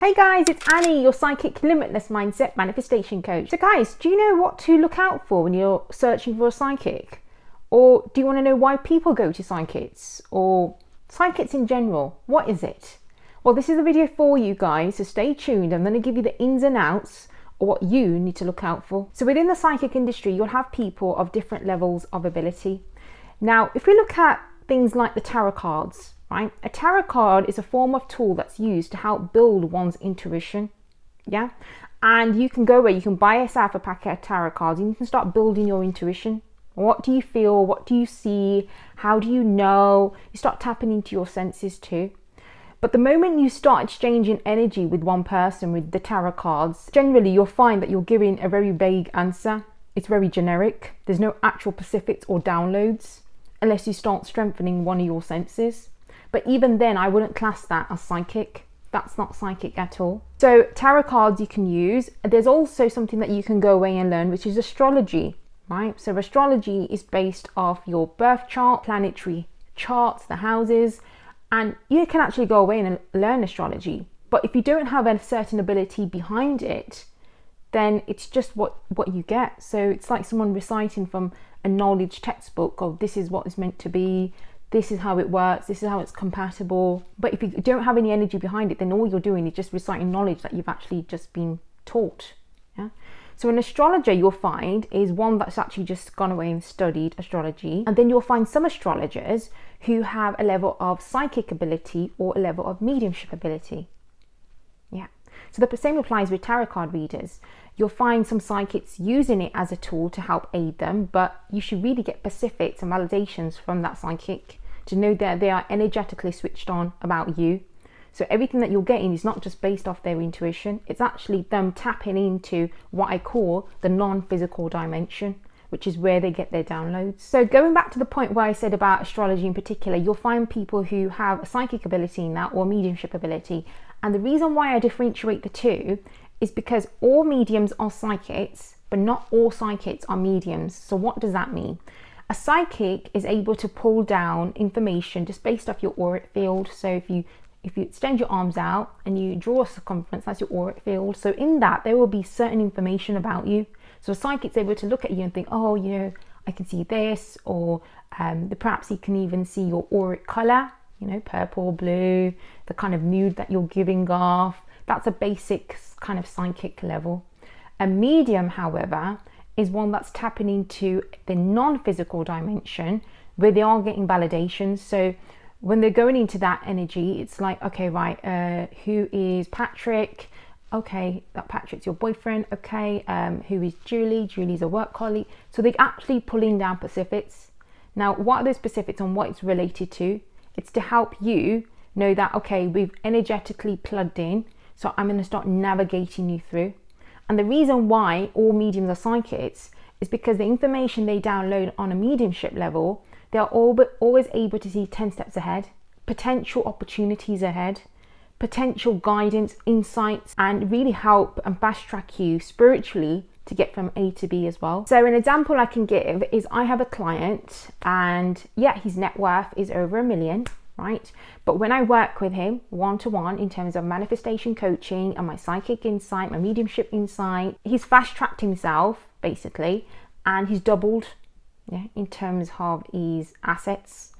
Hey guys, it's Annie, your psychic limitless mindset manifestation coach. So guys, do you know what to look out for when you're searching for a psychic? Or do you want to know why people go to psychics? Or psychics in general? What is it? Well, this is a video for you guys, so stay tuned. I'm going to give you the ins and outs of what you need to look out for. So within the psychic industry, you'll have people of different levels of ability. Now, if we look at things like the tarot cards, right? A tarot card is a form of tool that's used to help build one's intuition. Yeah. And you can go where you can buy yourself a packet of tarot cards and you can start building your intuition. What do you feel? What do you see? How do you know? You start tapping into your senses too. But the moment you start exchanging energy with one person with the tarot cards, generally you'll find that you're giving a very vague answer. It's very generic. There's no actual specifics or downloads unless you start strengthening one of your senses. But even then, I wouldn't class that as psychic. That's not psychic at all. So tarot cards you can use. There's also something that you can go away and learn, which is astrology, right? So astrology is based off your birth chart, planetary charts, the houses, and you can actually go away and learn astrology. But if you don't have a certain ability behind it, then it's just what you get. So it's like someone reciting from a knowledge textbook of this is what is meant to be, this is how it works, this is how it's compatible. But if you don't have any energy behind it, then all you're doing is just reciting knowledge that you've actually just been taught. Yeah. So an astrologer you'll find is one that's actually just gone away and studied astrology. And then you'll find some astrologers who have a level of psychic ability or a level of mediumship ability. Yeah. So the same applies with tarot card readers. You'll find some psychics using it as a tool to help aid them, but you should really get specifics and validations from that psychic to know that they are energetically switched on about you. So everything that you're getting is not just based off their intuition, it's actually them tapping into what I call the non-physical dimension, which is where they get their downloads. So going back to the point where I said about astrology in particular, you'll find people who have a psychic ability in that or mediumship ability. And the reason why I differentiate the two is because all mediums are psychics, but not all psychics are mediums. So what does that mean? A psychic is able to pull down information just based off your auric field. So if you extend your arms out and you draw a circumference, that's your auric field. So in that, there will be certain information about you. So a psychic's able to look at you and think, oh, you know, I can see this, or perhaps you can even see your auric color, you know, purple, blue, the kind of mood that you're giving off. That's a basic kind of psychic level. A medium, however, is one that's tapping into the non-physical dimension where they are getting validations. So when they're going into that energy, it's like, okay, right, who is Patrick? Okay, that Patrick's your boyfriend. Okay, who is Julie? Julie's a work colleague. So they're actually pulling down specifics. Now, what are those specifics and what it's related to? It's to help you know that, okay, we've energetically plugged in, so I'm going to start navigating you through. And the reason why all mediums are psychics is because the information they download on a mediumship level, they are always able to see 10 steps ahead, potential opportunities ahead, potential guidance, insights, and really help and fast track you spiritually to get from A to B as well. So an example I can give is I have a client and yeah, his net worth is over $1 million. Right? But when I work with him one-to-one in terms of manifestation coaching and my psychic insight, my mediumship insight, he's fast-tracked himself basically, and he's doubled in terms of his assets.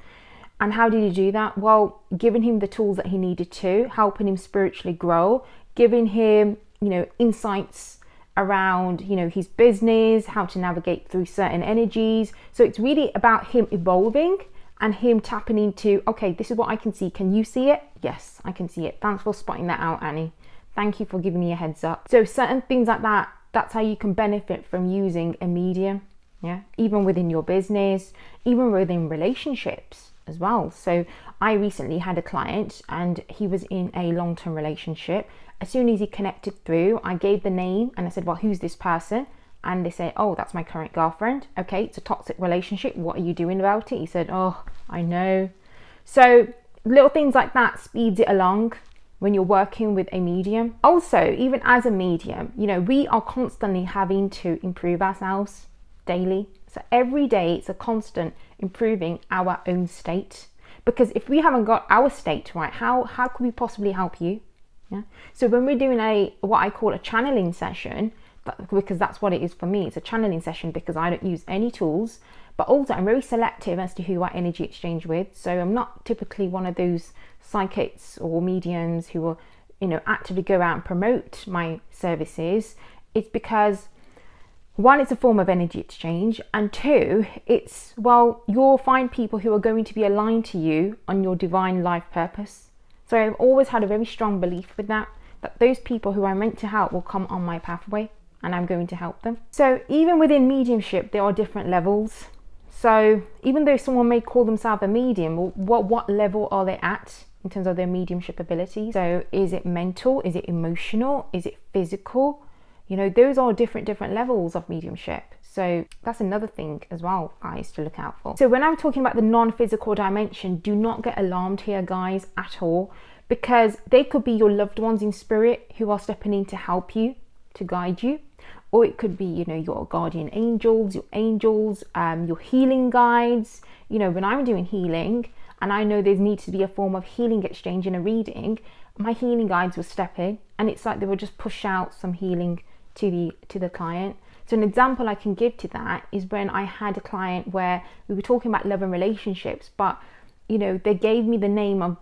And how did he do that? Well, giving him the tools that he needed to, helping him spiritually grow, giving him, you know, insights around, you know, his business, how to navigate through certain energies. So it's really about him evolving and him tapping into, okay, this is what I can see. Can you see it? Yes, I can see it. Thanks for spotting that out, Annie. Thank you for giving me a heads up. So certain things like that, that's how you can benefit from using a medium. Yeah, even within your business, even within relationships as well. So I recently had a client and he was in a long-term relationship. As soon as he connected through, I gave the name and I said, well, who's this person? And they say, oh, that's my current girlfriend. Okay, it's a toxic relationship. What are you doing about it? He said, oh, I know. So little things like that speeds it along when you're working with a medium. Also, even as a medium, you know, we are constantly having to improve ourselves daily. So every day it's a constant improving our own state. Because if we haven't got our state right, how could we possibly help you? Yeah. So when we're doing what I call a channeling session, because that's what it is for me, it's a channeling session because I don't use any tools, but also I'm very selective as to who I energy exchange with. So I'm not typically one of those psychics or mediums who will, actively go out and promote my services. It's because, one, it's a form of energy exchange, and two, you'll find people who are going to be aligned to you on your divine life purpose. So I've always had a very strong belief with that those people who I'm meant to help will come on my pathway and I'm going to help them. So even within mediumship, there are different levels. So even though someone may call themselves a medium, what level are they at in terms of their mediumship ability? So is it mental? Is it emotional? Is it physical? Those are different levels of mediumship. So that's another thing as well, guys, to look out for. So when I'm talking about the non-physical dimension, do not get alarmed here, guys, at all, because they could be your loved ones in spirit who are stepping in to help you, to guide you. Or it could be, your guardian angels, your healing guides. When I'm doing healing and I know there needs to be a form of healing exchange in a reading, my healing guides will step in, and it's like they will just push out some healing to the client. So an example I can give to that is when I had a client where we were talking about love and relationships, but they gave me the name of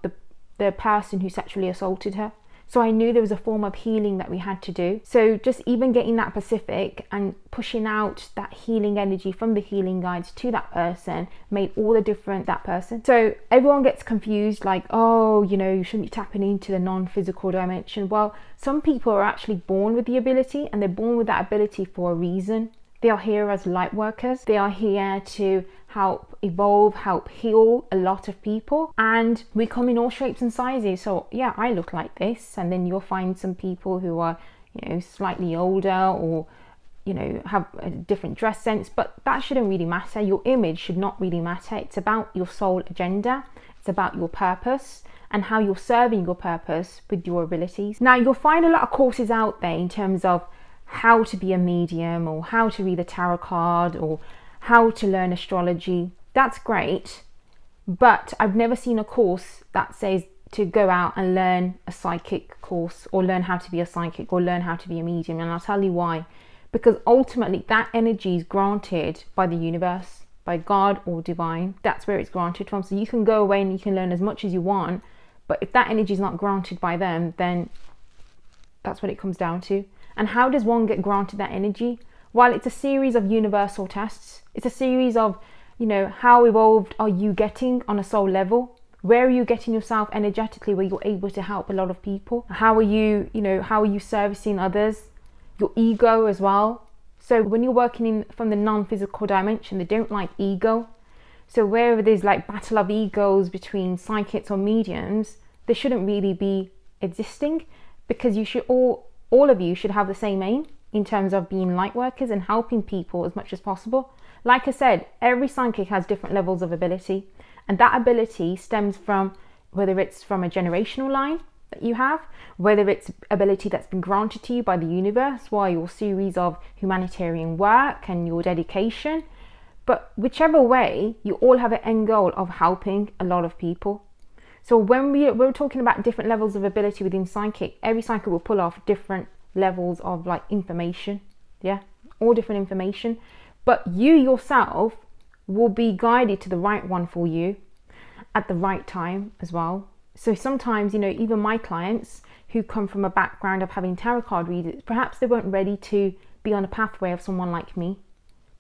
the person who sexually assaulted her. So I knew there was a form of healing that we had to do. So just even getting that specific and pushing out that healing energy from the healing guides to that person made all the difference that person. So everyone gets confused, like, oh, you shouldn't be tapping into the non-physical dimension. Well, some people are actually born with the ability, and they're born with that ability for a reason. They are here as light workers. They are here to help evolve, help heal a lot of people. And we come in all shapes and sizes. So yeah, I look like this. And then you'll find some people who are, slightly older or, have a different dress sense. But that shouldn't really matter. Your image should not really matter. It's about your soul agenda. It's about your purpose and how you're serving your purpose with your abilities. Now, you'll find a lot of courses out there in terms of how to be a medium, or how to read a tarot card, or how to learn astrology. That's great, but I've never seen a course that says to go out and learn a psychic course, or learn how to be a psychic, or learn how to be a medium. And I'll tell you why. Because ultimately that energy is granted by the universe, by God or divine. That's where it's granted from. So you can go away and you can learn as much as you want, but if that energy is not granted by them, then that's what it comes down to. And how does one get granted that energy? Well, it's a series of universal tests. It's a series of, how evolved are you getting on a soul level? Where are you getting yourself energetically where you're able to help a lot of people? How are you servicing others? Your ego as well. So when you're working from the non-physical dimension, they don't like ego. So wherever there's like battle of egos between psychics or mediums, they shouldn't really be existing, because you should all of you should have the same aim in terms of being light workers and helping people as much as possible. Like I said, every psychic has different levels of ability, and that ability stems from whether it's from a generational line that you have, whether it's ability that's been granted to you by the universe via your series of humanitarian work and your dedication. But whichever way, you all have an end goal of helping a lot of people. So when we're talking about different levels of ability within psychic, every psychic will pull off different levels of like information, all different information, but you yourself will be guided to the right one for you at the right time as well. So sometimes, even my clients who come from a background of having tarot card readers, perhaps they weren't ready to be on a pathway of someone like me,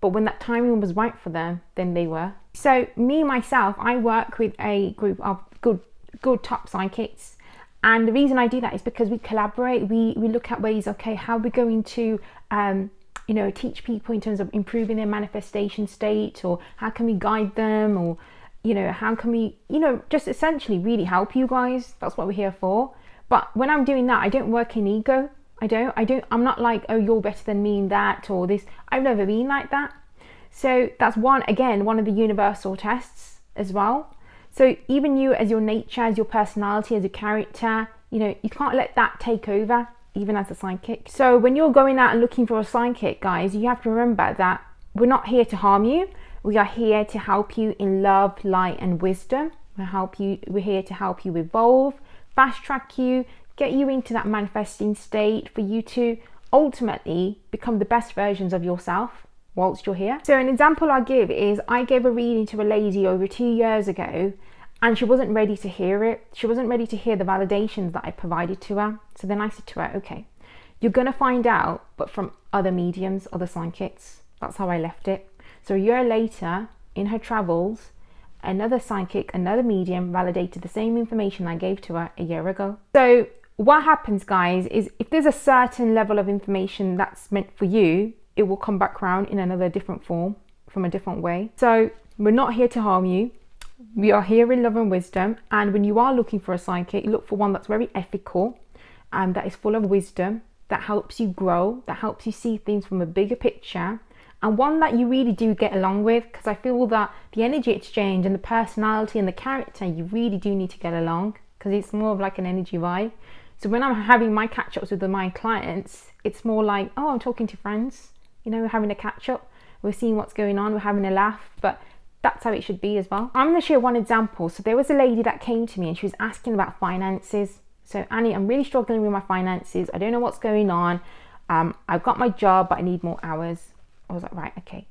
but when that timing was right for them, then they were. So myself, I work with a group of good top psychics, and the reason I do that is because we collaborate. We look at ways, okay, how we're going to teach people in terms of improving their manifestation state, or how can we guide them, or how can we just essentially really help you guys. That's what we're here for. But when I'm doing that, I don't work in ego. I'm not like, oh, you're better than me in that or this. I've never been like that. So that's one of the universal tests as well. So even you, as your nature, as your personality, as your character, you can't let that take over, even as a psychic. So when you're going out and looking for a psychic, guys, you have to remember that we're not here to harm you. We are here to help you in love, light, and wisdom. We're here to help you evolve, fast track you, get you into that manifesting state for you to ultimately become the best versions of yourself whilst you're here. So an example I give is, I gave a reading to a lady over 2 years ago, and she wasn't ready to hear it. She wasn't ready to hear the validations that I provided to her. So then I said to her, okay, you're going to find out, but from other mediums, other psychics. That's how I left it. So a year later, in her travels, another psychic, another medium validated the same information I gave to her a year ago. So what happens, guys, is if there's a certain level of information that's meant for you, it will come back around in another different form, from a different way. So we're not here to harm you. We are here in love and wisdom. And when you are looking for a psychic, look for one that's very ethical and that is full of wisdom, that helps you grow, that helps you see things from a bigger picture, and one that you really do get along with, because I feel that the energy exchange and the personality and the character, you really do need to get along, because it's more of like an energy vibe. So when I'm having my catch-ups with my clients, it's more like, oh, I'm talking to friends, you know, we're having a catch-up, we're seeing what's going on, we're having a laugh, but that's how it should be as well. I'm going to share one example. So there was a lady that came to me and she was asking about finances. So, Annie, I'm really struggling with my finances. I don't know what's going on. I've got my job, but I need more hours. I was like, right, okay.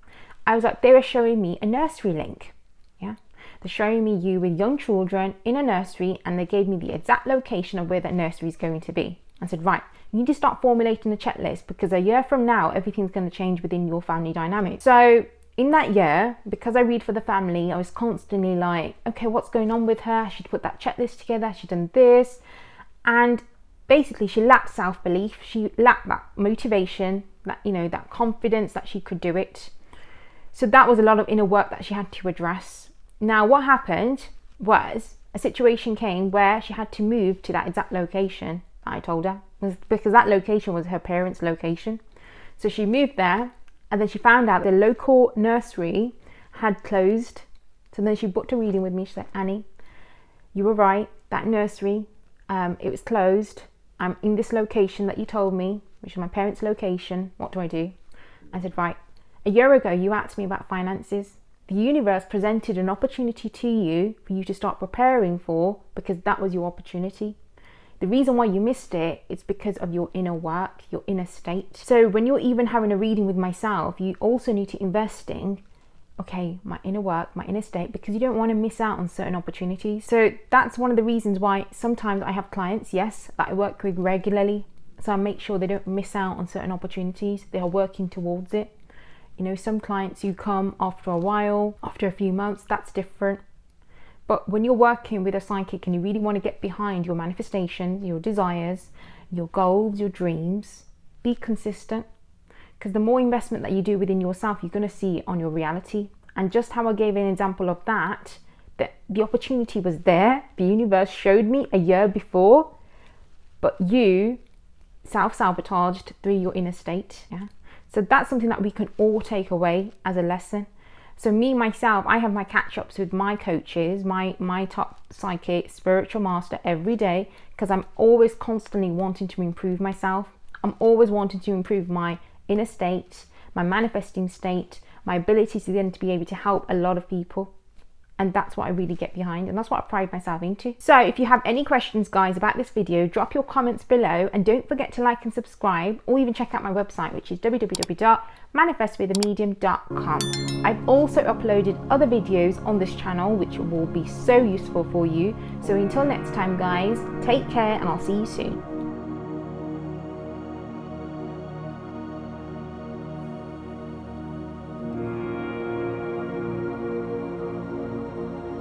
I was like, they were showing me a nursery link. Yeah. They're showing me you with young children in a nursery, and they gave me the exact location of where that nursery is going to be. I said, right, you need to start formulating a checklist, because a year from now, everything's going to change within your family dynamic. So in that year, because I read for the family, I was constantly like, okay, what's going on with her? She'd put that checklist together. She'd done this. And basically she lacked self-belief. She lacked that motivation, that, you know, that confidence that she could do it. So that was a lot of inner work that she had to address. Now what happened was a situation came where she had to move to that exact location that I told her, because that location was her parents' location. So she moved there, and then she found out the local nursery had closed. So then she booked a reading with me. She said, Annie, you were right, that nursery, it was closed. I'm in this location that you told me, which is my parents' location. What do I do? I said, right, a year ago you asked me about finances. The universe presented an opportunity to you for you to start preparing for, because that was your opportunity. The reason why you missed it is because of your inner work, your inner state. So when you're even having a reading with myself, you also need to invest in, okay, my inner work, my inner state, because you don't want to miss out on certain opportunities. So that's one of the reasons why sometimes I have clients, yes, that I work with regularly. So I make sure they don't miss out on certain opportunities. They are working towards it. You know, some clients who come after a while, after a few months, that's different. But when you're working with a psychic and you really want to get behind your manifestations, your desires, your goals, your dreams, be consistent. Because the more investment that you do within yourself, you're going to see it on your reality. And just how I gave an example of that the opportunity was there. The universe showed me a year before, but you self-sabotaged through your inner state. Yeah. So that's something that we can all take away as a lesson. So me, myself, I have my catch-ups with my coaches, my top psychic, spiritual master every day, because I'm always constantly wanting to improve myself. I'm always wanting to improve my inner state, my manifesting state, my ability to then to be able to help a lot of people. And that's what I really get behind, and that's what I pride myself into. So if you have any questions, guys, about this video, drop your comments below, and don't forget to like and subscribe, or even check out my website, which is www.manifestwiththemedium.com. I've also uploaded other videos on this channel which will be so useful for you. So until next time, guys, take care, and I'll see you soon.